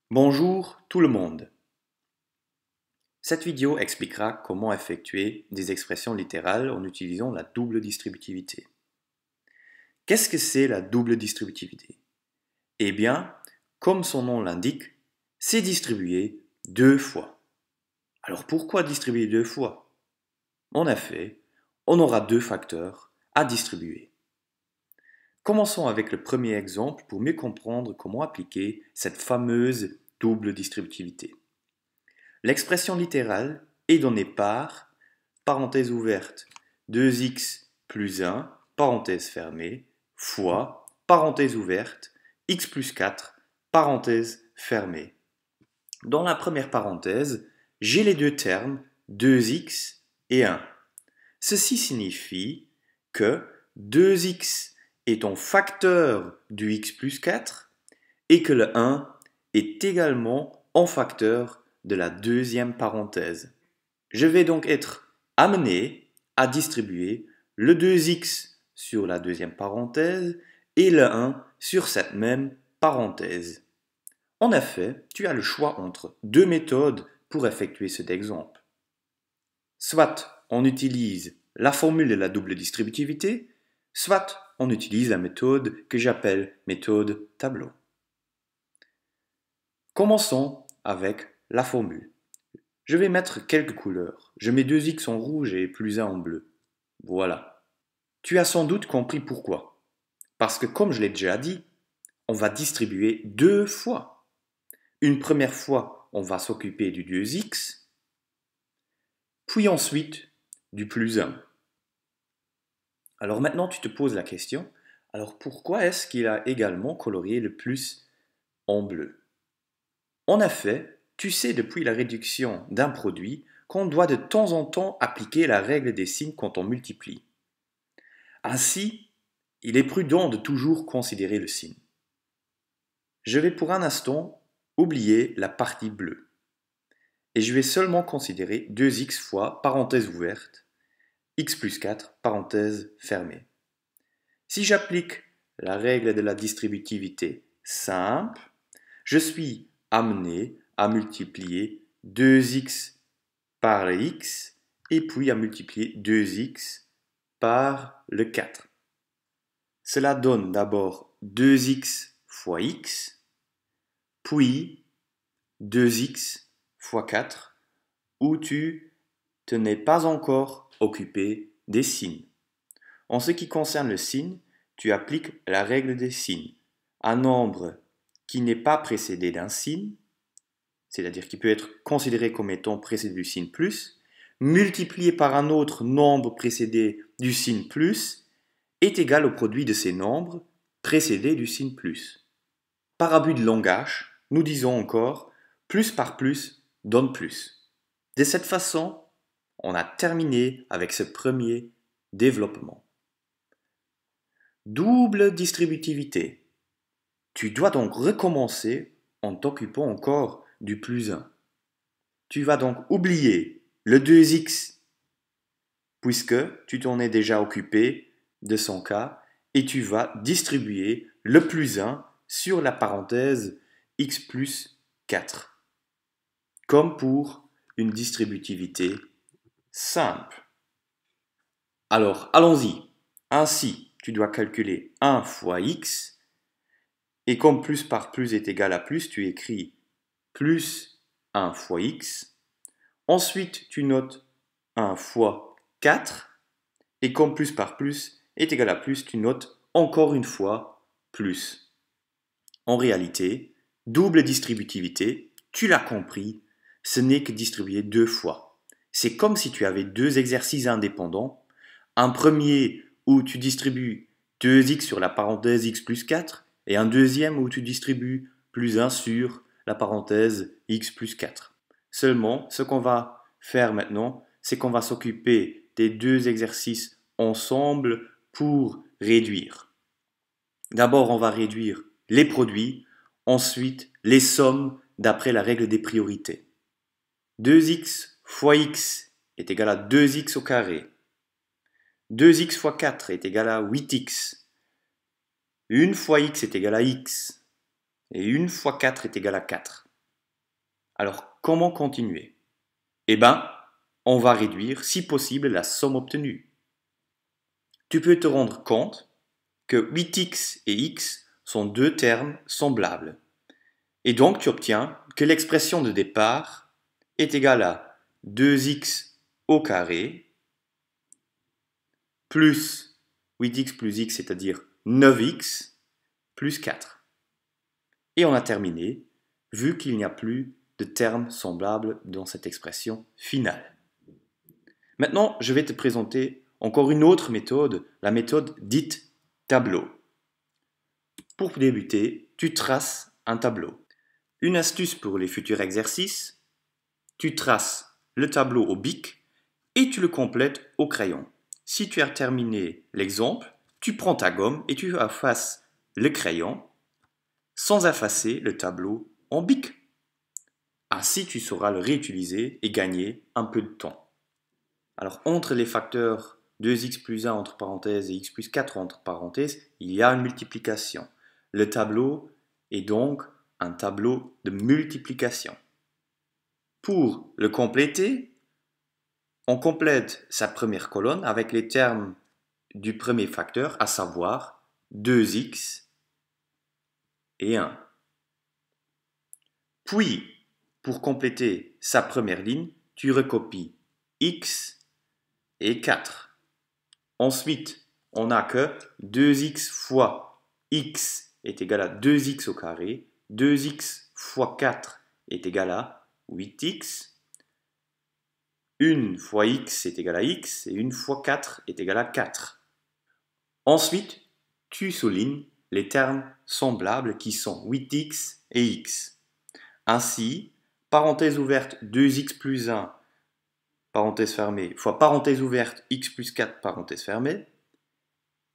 Bonjour tout le monde. Cette vidéo expliquera comment effectuer des expressions littérales en utilisant la double distributivité. Qu'est-ce que c'est la double distributivité? Eh bien, comme son nom l'indique, c'est distribuer deux fois. Alors pourquoi distribuer deux fois? En effet, on aura deux facteurs à distribuer. Commençons avec le premier exemple pour mieux comprendre comment appliquer cette fameuse double distributivité. L'expression littérale est donnée par, parenthèse ouverte, 2x plus 1, parenthèse fermée, fois, parenthèse ouverte, x plus 4, parenthèse fermée. Dans la première parenthèse, j'ai les deux termes 2x et 1. Ceci signifie que 2x est en facteur du x plus 4 et que le 1 est également en facteur de la deuxième parenthèse. Je vais donc être amené à distribuer le 2x sur la deuxième parenthèse et le 1 sur cette même parenthèse. En effet, tu as le choix entre deux méthodes pour effectuer cet exemple. Soit on utilise la formule de la double distributivité, soit on utilise la méthode que j'appelle méthode tableau. Commençons avec la formule. Je vais mettre quelques couleurs. Je mets 2x en rouge et plus 1 en bleu. Voilà. Tu as sans doute compris pourquoi. Parce que comme je l'ai déjà dit, on va distribuer deux fois. Une première fois, on va s'occuper du 2x, puis ensuite du plus 1. Alors maintenant, tu te poses la question, alors pourquoi est-ce qu'il a également colorié le plus en bleu? En effet, tu sais depuis la réduction d'un produit qu'on doit de temps en temps appliquer la règle des signes quand on multiplie. Ainsi, il est prudent de toujours considérer le signe. Je vais pour un instant oublier la partie bleue et je vais seulement considérer 2x fois parenthèse ouverte, x plus 4 parenthèse fermée. Si j'applique la règle de la distributivité simple, je suis amené à multiplier 2x par le x et puis à multiplier 2x par le 4. Cela donne d'abord 2x fois x, puis 2x fois 4, où tu te n'es pas encore occupé des signes. En ce qui concerne le signe, tu appliques la règle des signes. Un nombre qui n'est pas précédé d'un signe, c'est-à-dire qui peut être considéré comme étant précédé du signe plus, multiplié par un autre nombre précédé du signe plus, est égal au produit de ces nombres précédés du signe plus. Par abus de langage, nous disons encore plus par plus donne plus. De cette façon, on a terminé avec ce premier développement. Double distributivité. Tu dois donc recommencer en t'occupant encore du plus 1. Tu vas donc oublier le 2x puisque tu t'en es déjà occupé de son cas et tu vas distribuer le plus 1 sur la parenthèse x plus 4, comme pour une distributivité simple. Alors, allons-y. Ainsi, tu dois calculer 1 fois x, et comme plus par plus est égal à plus, tu écris plus 1 fois x. Ensuite, tu notes 1 fois 4, et comme plus par plus est égal à plus, tu notes encore une fois plus. En réalité, double distributivité, tu l'as compris, ce n'est que distribuer deux fois. C'est comme si tu avais deux exercices indépendants. Un premier où tu distribues 2x sur la parenthèse x plus 4 et un deuxième où tu distribues plus 1 sur la parenthèse x plus 4. Seulement, ce qu'on va faire maintenant, c'est qu'on va s'occuper des deux exercices ensemble pour réduire. D'abord, on va réduire les produits, ensuite les sommes d'après la règle des priorités. 2x fois x est égal à 2x au carré. 2x fois 4 est égal à 8x. 1 fois x est égal à x. Et 1 fois 4 est égal à 4. Alors, comment continuer? Eh bien, on va réduire, si possible, la somme obtenue. Tu peux te rendre compte que 8x et x sont deux termes semblables. Et donc, tu obtiens que l'expression de départ est égale à 2x au carré plus 8x plus x, c'est-à-dire 9x, plus 4. Et on a terminé, vu qu'il n'y a plus de termes semblables dans cette expression finale. Maintenant, je vais te présenter encore une autre méthode, la méthode dite tableau. Pour débuter, tu traces un tableau. Une astuce pour les futurs exercices, tu traces le tableau au bic et tu le complètes au crayon. Si tu as terminé l'exemple, tu prends ta gomme et tu effaces le crayon sans effacer le tableau en bic. Ainsi, tu sauras le réutiliser et gagner un peu de temps. Alors, entre les facteurs 2x plus 1 entre parenthèses et x plus 4 entre parenthèses, il y a une multiplication. Le tableau est donc un tableau de multiplication. Pour le compléter, on complète sa première colonne avec les termes du premier facteur, à savoir 2x et 1. Puis, pour compléter sa première ligne, tu recopies x et 4. Ensuite, on n'a que 2x fois x est égal à 2x au carré, 2x fois 4 est égal à 8x, 1 fois x est égal à x et 1 fois 4 est égal à 4. Ensuite, tu soulignes les termes semblables qui sont 8x et x. Ainsi, parenthèse ouverte 2x plus 1, parenthèse fermée, fois parenthèse ouverte x plus 4, parenthèse fermée,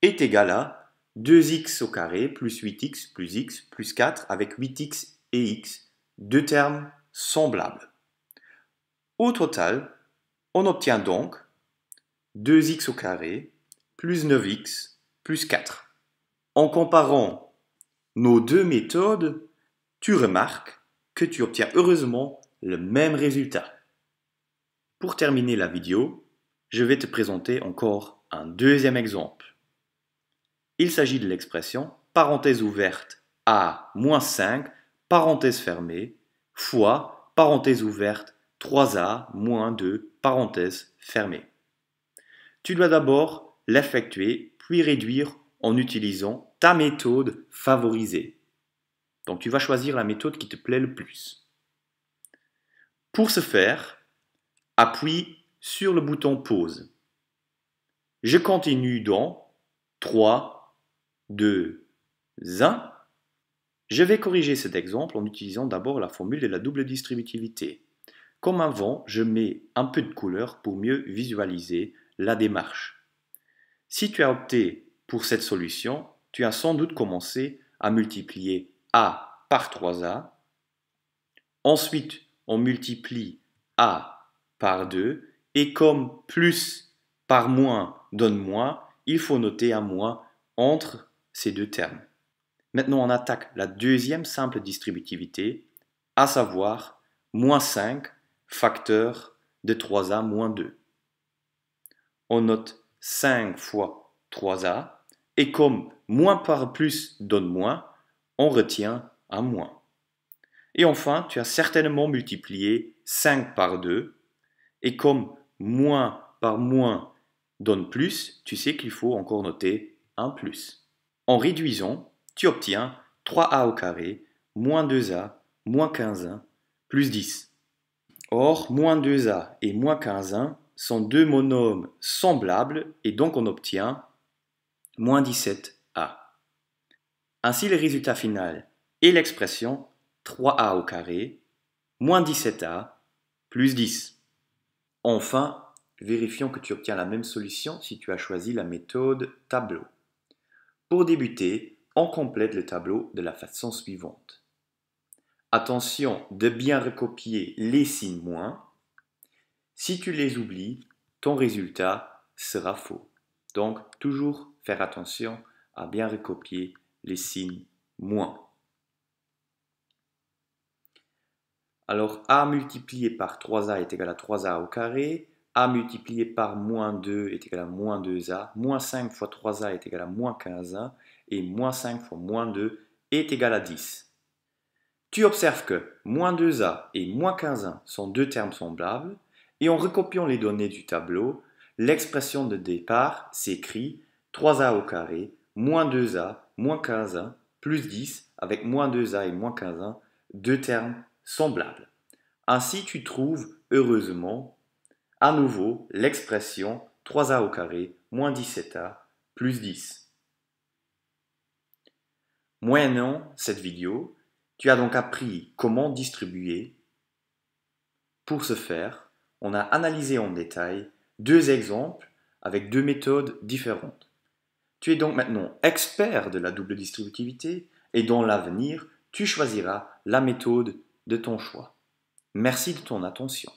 est égal à 2x au carré plus 8x plus x plus 4 avec 8x et x, deux termes semblables. Au total, on obtient donc 2x au carré plus 9x plus 4. En comparant nos deux méthodes, tu remarques que tu obtiens heureusement le même résultat. Pour terminer la vidéo, je vais te présenter encore un deuxième exemple. Il s'agit de l'expression parenthèse ouverte a moins 5, parenthèse fermée, fois parenthèse ouverte 3a moins 2, parenthèse fermée. Tu dois d'abord l'effectuer, puis réduire en utilisant ta méthode favorisée. Donc tu vas choisir la méthode qui te plaît le plus. Pour ce faire, appuie sur le bouton pause. Je continue dans 3, 2, 1. Je vais corriger cet exemple en utilisant d'abord la formule de la double distributivité. Comme avant, je mets un peu de couleur pour mieux visualiser la démarche. Si tu as opté pour cette solution, tu as sans doute commencé à multiplier a par 3a. Ensuite, on multiplie a par 2. Et comme plus par moins donne moins, il faut noter un moins entre ces deux termes. Maintenant, on attaque la deuxième simple distributivité, à savoir moins 5 facteur de 3a moins 2. On note 5 fois 3a, et comme moins par plus donne moins, on retient un moins. Et enfin, tu as certainement multiplié 5 par 2, et comme moins par moins donne plus, tu sais qu'il faut encore noter un plus. En réduisant, tu obtiens 3a au carré, moins 2a, moins 15a, plus 10. Or, moins 2a et moins 15a sont deux monômes semblables et donc on obtient moins 17a. Ainsi, le résultat final est l'expression 3a au carré, moins 17a, plus 10. Enfin, vérifions que tu obtiens la même solution si tu as choisi la méthode tableau. Pour débuter, on complète le tableau de la façon suivante. Attention de bien recopier les signes moins. Si tu les oublies, ton résultat sera faux. Donc, toujours faire attention à bien recopier les signes moins. Alors a multiplié par 3a est égal à 3a au carré, a multiplié par moins 2 est égal à moins 2a, moins 5 fois 3a est égal à moins 15a, et moins 5 fois moins 2 est égal à 10. Tu observes que moins 2a et moins 15a sont deux termes semblables, et en recopiant les données du tableau, l'expression de départ s'écrit 3a au carré, moins 2a, moins 15a, plus 10, avec moins 2a et moins 15a, deux termes semblables. Ainsi, tu trouves, heureusement, à nouveau l'expression 3a au carré, moins 17a, plus 10. Moyennant cette vidéo, tu as donc appris comment distribuer. Pour ce faire, on a analysé en détail deux exemples avec deux méthodes différentes. Tu es donc maintenant expert de la double distributivité et dans l'avenir, tu choisiras la méthode de ton choix. Merci de ton attention.